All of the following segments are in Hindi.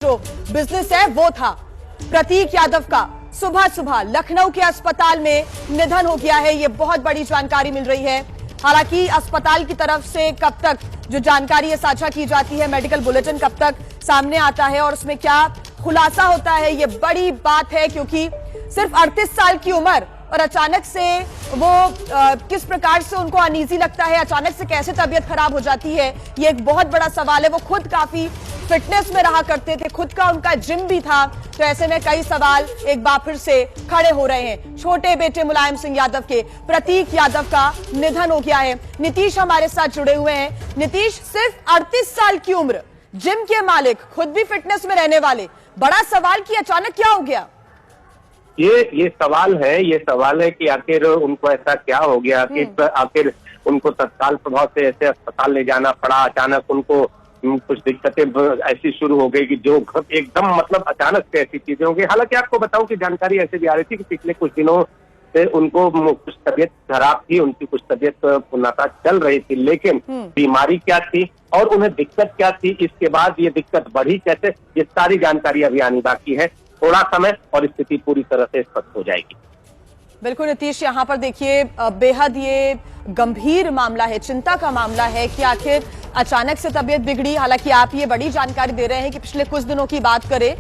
जो बिजनेस है वो था प्रतीक यादव का। सुबह सुबह लखनऊ के अस्पताल में निधन हो गया है, ये बहुत बड़ी जानकारी मिल रही है। हालांकि अस्पताल की तरफ से कब तक जो जानकारी है साझा की जाती है, मेडिकल बुलेटिन कब तक सामने आता है और उसमें क्या खुलासा होता है, ये बड़ी बात है। क्योंकि सिर्फ 38 साल की उम्र और अचानक से वो किस प्रकार से उनको अनईजी लगता है, अचानक से कैसे तबीयत खराब हो जाती है, ये एक बहुत बड़ा सवाल है। वो खुद काफी फिटनेस में रहा करते थे, खुद का उनका जिम भी था, तो ऐसे में कई सवाल एक बार फिर से खड़े हो रहे हैं। छोटे बेटे मुलायम सिंह यादव के प्रतीक यादव का निधन हो गया है। नीतीश हमारे साथ जुड़े हुए हैं। नीतीश, सिर्फ 38 साल की उम्र, जिम के मालिक, खुद भी फिटनेस में रहने वाले, बड़ा सवाल कि अचानक क्या हो गया? ये सवाल है कि आखिर उनको ऐसा क्या हो गया कि आखिर उनको तत्काल प्रभाव से ऐसे अस्पताल ले जाना पड़ा। अचानक उनको कुछ दिक्कतें ऐसी शुरू हो गई कि जो एकदम मतलब अचानक से ऐसी चीजें हो गई। हालांकि आपको बताऊं कि जानकारी ऐसे भी आ रही थी कि पिछले कुछ दिनों से उनको कुछ तबीयत खराब थी, उनकी कुछ तबीयत लगातार चल रही थी, लेकिन बीमारी क्या थी और उन्हें दिक्कत क्या थी, इसके बाद ये दिक्कत बढ़ी कैसे, ये सारी जानकारी अभी आनी बाकी है। थोड़ा समय और स्थिति पूरी तरह से स्पष्ट हो जाएगी। बिल्कुल नीतीश, यहाँ पर देखिए बेहद ये गंभीर मामला है, चिंता का मामला है कि आखिर अचानक से तबीयत बिगड़ी। हालांकि आप ये बड़ी जानकारी दे रहे हैं कि पिछले कुछ दिनों की बात करें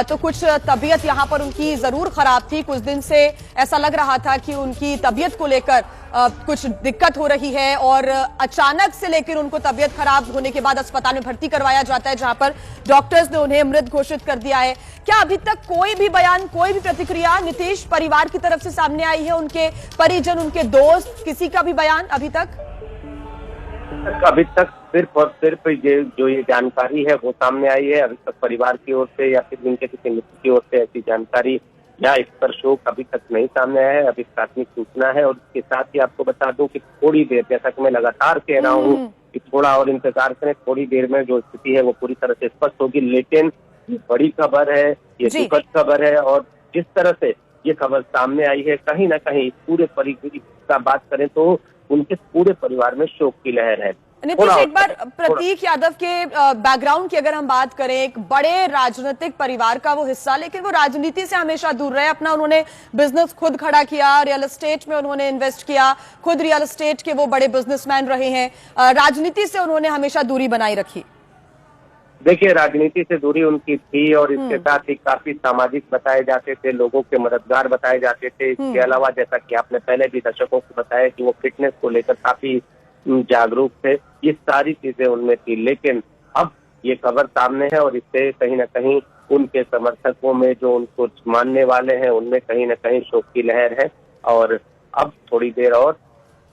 तो कुछ तबीयत यहाँ पर उनकी जरूर खराब थी। कुछ दिन से ऐसा लग रहा था कि उनकी तबीयत को लेकर कुछ दिक्कत हो रही है और अचानक से लेकर उनको तबीयत खराब होने के बाद अस्पताल में भर्ती करवाया जाता है, जहां पर डॉक्टर्स ने उन्हें मृत घोषित कर दिया है। क्या अभी तक कोई भी बयान, कोई भी प्रतिक्रिया नीतीश परिवार की तरफ से सामने आई है? उनके परिजन, उनके दोस्त, किसी का भी बयान अभी तक? अभी तक सिर्फ और सिर्फ जो ये जानकारी है वो सामने आई है। अभी तक परिवार की ओर से या फिर उनके किसी मित्र की ओर से ऐसी जानकारी या इस पर शोक अभी तक नहीं सामने आया है। अभी प्राथमिक सूचना है और इसके साथ ही आपको बता दूं कि थोड़ी देर, जैसा कि मैं लगातार कह रहा हूँ कि थोड़ा और इंतजार करें, थोड़ी देर में जो स्थिति है वो पूरी तरह से स्पष्ट होगी। लेकिन ये बड़ी खबर है, ये दुखद खबर है और जिस तरह से ये खबर सामने आई है, कहीं ना कहीं पूरे परिवार का बात करें तो उनके पूरे परिवार में शोक की लहर है। नीतीश, एक बार प्रतीक यादव के बैकग्राउंड की अगर हम बात करें, एक बड़े राजनीतिक परिवार का वो हिस्सा, लेकिन वो राजनीति से हमेशा दूर रहे। अपना उन्होंने बिजनेस खुद खड़ा किया, रियल एस्टेट में उन्होंने इन्वेस्ट किया, खुद रियल एस्टेट के वो बड़े बिजनेसमैन रहे हैं। राजनीति से उन्होंने हमेशा दूरी बनाई रखी। देखिए, राजनीति से दूरी उनकी थी और इसके साथ ही काफी सामाजिक बताए जाते थे, लोगों के मददगार बताए जाते थे। इसके अलावा जैसा कि आपने पहले भी दर्शकों को बताया कि वो फिटनेस को लेकर काफी जागरूक थे, ये सारी चीजें उनमें थी। लेकिन अब ये खबर सामने है और इससे कहीं ना कहीं उनके समर्थकों में, जो उनको मानने वाले हैं, उनमें कहीं ना कहीं शोक की लहर है। और अब थोड़ी देर और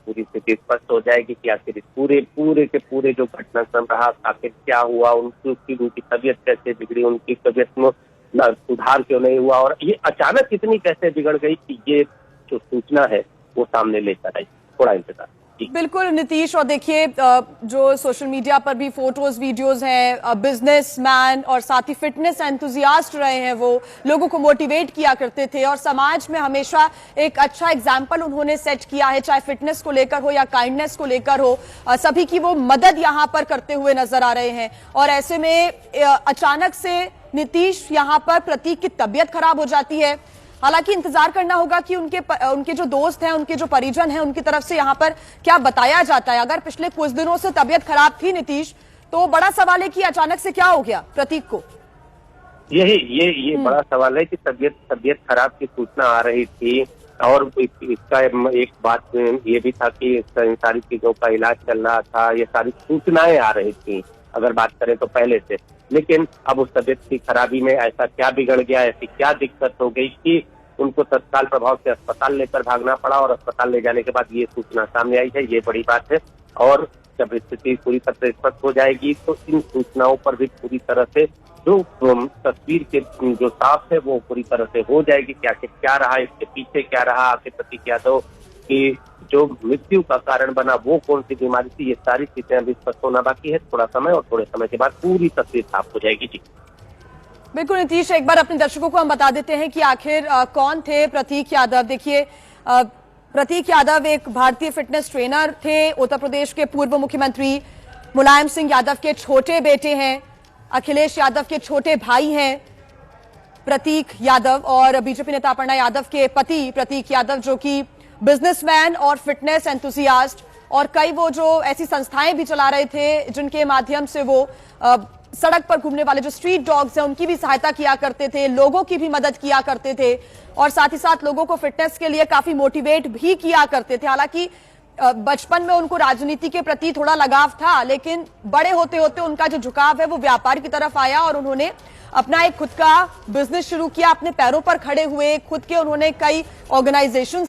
पूरी स्थिति स्पष्ट हो जाएगी कि आखिर इस पूरे जो घटनाक्रम रहा, आखिर क्या हुआ, उनकी तबीयत कैसे बिगड़ी, उनकी तबीयत में सुधार क्यों नहीं हुआ और ये अचानक इतनी कैसे बिगड़ गई कि ये जो सूचना है वो सामने लेकर आई। थोड़ा इंतजार। बिल्कुल नीतीश, और देखिए जो सोशल मीडिया पर भी फोटोज वीडियोस हैं, बिजनेसमैन और साथ ही फिटनेस एंथुजियास्ट रहे हैं, वो लोगों को मोटिवेट किया करते थे और समाज में हमेशा एक अच्छा एग्जाम्पल उन्होंने सेट किया है, चाहे फिटनेस को लेकर हो या काइंडनेस को लेकर हो। सभी की वो मदद यहाँ पर करते हुए नजर आ रहे हैं और ऐसे में अचानक से नीतीश यहाँ पर प्रतीक की तबीयत खराब हो जाती है। हालांकि इंतजार करना होगा कि उनके जो दोस्त हैं, उनके जो परिजन हैं, उनकी तरफ से यहाँ पर क्या बताया जाता है। अगर पिछले कुछ दिनों से तबीयत खराब थी नीतीश, तो बड़ा सवाल है कि अचानक से क्या हो गया प्रतीक को। ये बड़ा सवाल है कि तबीयत खराब की सूचना आ रही थी और इसका एक बात ये भी था कि इन सारी चीजों का इलाज चल रहा था, ये सारी सूचनाएं आ रही थी अगर बात करें तो पहले से। लेकिन अब उस तबीयत की खराबी में ऐसा क्या बिगड़ गया, ऐसी क्या दिक्कत हो गई कि उनको तत्काल प्रभाव से अस्पताल लेकर भागना पड़ा और अस्पताल ले जाने के बाद ये सूचना सामने आई है। ये बड़ी बात है और जब स्थिति पूरी तरह से स्पष्ट हो जाएगी तो इन सूचनाओं पर भी पूरी तरह से जो तस्वीर के जो साफ है वो पूरी तरह से हो जाएगी कि आखिर क्या रहा, इसके पीछे क्या रहा, आखिर प्रतीक यादव की जो मृत्यु का कारण बना वो कौन सी बीमारी थी, ये सारी चीजें अभी स्पष्ट होना बाकी है। थोड़ा समय और थोड़े समय के बाद पूरी तस्वीर साफ हो जाएगी। जी बिल्कुल नीतीश, एक बार अपने दर्शकों को हम बता देते हैं कि आखिर कौन थे प्रतीक यादव। देखिए प्रतीक यादव एक भारतीय फिटनेस ट्रेनर थे, उत्तर प्रदेश के पूर्व मुख्यमंत्री मुलायम सिंह यादव के छोटे बेटे हैं। अखिलेश यादव के छोटे भाई हैं प्रतीक यादव और बीजेपी नेता अपर्णा यादव के पति प्रतीक यादव, जो कि बिजनेसमैन और फिटनेस एंथुसियास्ट और कई वो जो ऐसी संस्थाएं भी चला रहे थे जिनके माध्यम से वो सड़क पर घूमने वाले जो स्ट्रीट डॉग्स हैं उनकी भी सहायता किया करते थे, लोगों की भी मदद किया करते थे और साथ ही साथ लोगों को फिटनेस के लिए काफी मोटिवेट भी किया करते थे। हालांकि बचपन में उनको राजनीति के प्रति थोड़ा लगाव था, लेकिन बड़े होते होते उनका जो झुकाव है वो व्यापार की तरफ आया और उन्होंने अपना एक खुद का बिजनेस शुरू किया, अपने पैरों पर खड़े हुए, खुद के उन्होंने कई ऑर्गेनाइजेशन